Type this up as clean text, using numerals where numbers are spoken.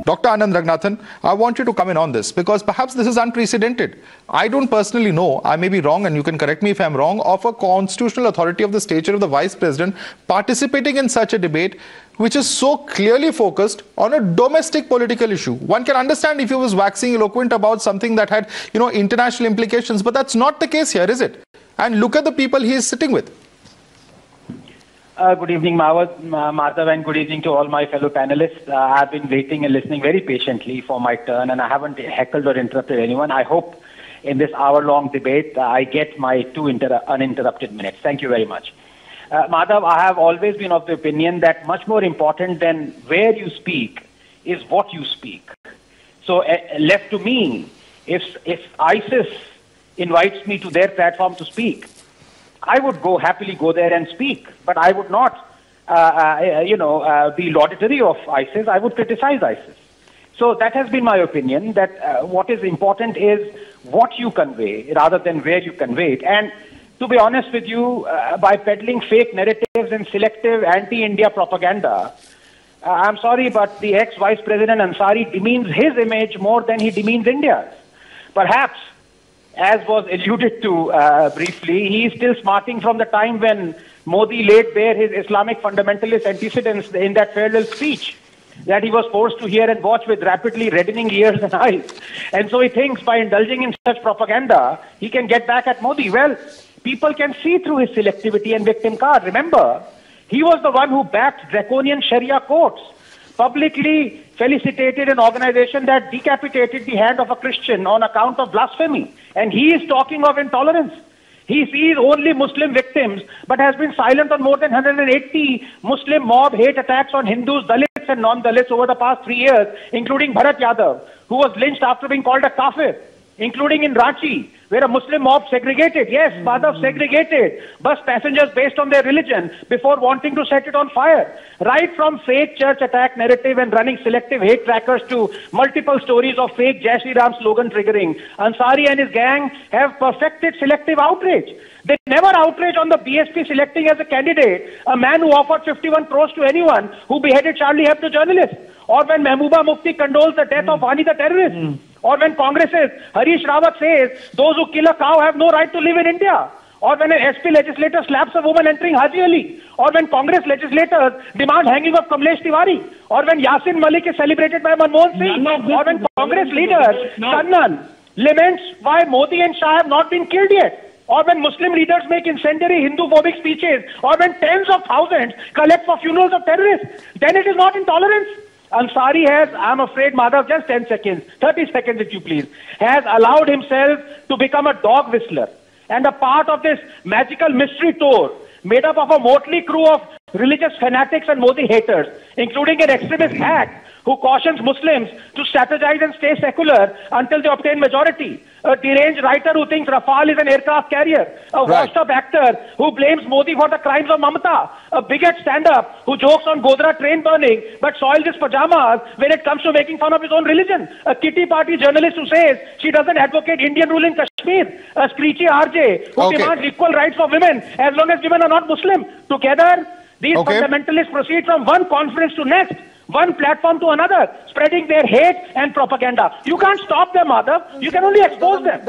Dr. Anand Ranganathan, I want you to come in on this because perhaps this is unprecedented. I don't personally know, I may be wrong and you can correct me if I'm wrong, of a constitutional authority of the stature of the Vice President participating in such a debate which is so clearly focused on a domestic political issue. One can understand if he was waxing eloquent about something that had, international implications, but that's not the case here, is it? And look at the people he is sitting with. Good evening, Madhav, and good evening to all my fellow panelists. I've been waiting and listening very patiently for my turn, and I haven't heckled or interrupted anyone. I hope in this hour-long debate I get my 2 uninterrupted minutes. Thank you very much. Madhav, I have always been of the opinion that much more important than where you speak is what you speak. So left to me, if ISIS invites me to their platform to speak, I would happily go there and speak, but I would not, be laudatory of ISIS. I would criticize ISIS. So that has been my opinion, that what is important is what you convey rather than where you convey it. And to be honest with you, by peddling fake narratives and selective anti-India propaganda, I'm sorry, but the ex-Vice President Ansari demeans his image more than he demeans India's. Perhaps, as was alluded to briefly, he is still smarting from the time when Modi laid bare his Islamic fundamentalist antecedents in that farewell speech that he was forced to hear and watch with rapidly reddening ears and eyes. And so he thinks by indulging in such propaganda, he can get back at Modi. Well, people can see through his selectivity and victim card. Remember, he was the one who backed draconian Sharia courts, publicly felicitated an organization that decapitated the hand of a Christian on account of blasphemy. And he is talking of intolerance. He sees only Muslim victims, but has been silent on more than 180 Muslim mob hate attacks on Hindus, Dalits and non-Dalits over the past 3 years, including Bharat Yadav, who was lynched after being called a kafir, including in Ranchi, where a Muslim mob segregated, yes, Madhav, segregated bus passengers based on their religion before wanting to set it on fire. Right from fake church attack narrative and running selective hate trackers to multiple stories of fake Jai Shri Ram slogan triggering, Ansari and his gang have perfected selective outrage. They never outrage on the BSP selecting as a candidate a man who offered 51 crores to anyone who beheaded Charlie Hebdo journalist, or when Mehbooba Mufti condoles the death of Wani the terrorist. Or when Congress's Harish Rawat says those who kill a cow have no right to live in India. Or when an SP legislator slaps a woman entering Haji Ali. Or when Congress legislators demand hanging of Kamlesh Tiwari. Or when Yasin Malik is celebrated by Manmohan Singh. Or when Congress leader Kannan laments why Modi and Shah have not been killed yet. Or when Muslim leaders make incendiary Hindu-phobic speeches. Or when tens of thousands collect for funerals of terrorists. Then it is not intolerance. Ansari has, I'm afraid, Madhav, just 10 seconds, 30 seconds if you please, has allowed himself to become a dog whistler and a part of this magical mystery tour made up of a motley crew of religious fanatics and Modi haters, including an extremist hack who cautions Muslims to strategize and stay secular until they obtain majority. A deranged writer who thinks Rafale is an aircraft carrier. A washed-up actor who blames Modi for the crimes of Mamata. A bigot stand-up who jokes on Godhra train burning but soils his pajamas when it comes to making fun of his own religion. A kitty party journalist who says she doesn't advocate Indian rule in Kashmir. A screechy RJ who demands equal rights for women as long as women are not Muslim. Together, these fundamentalists proceed from one conference to next, one platform to another, spreading their hate and propaganda. You can't stop them, Madhav. You can only expose them.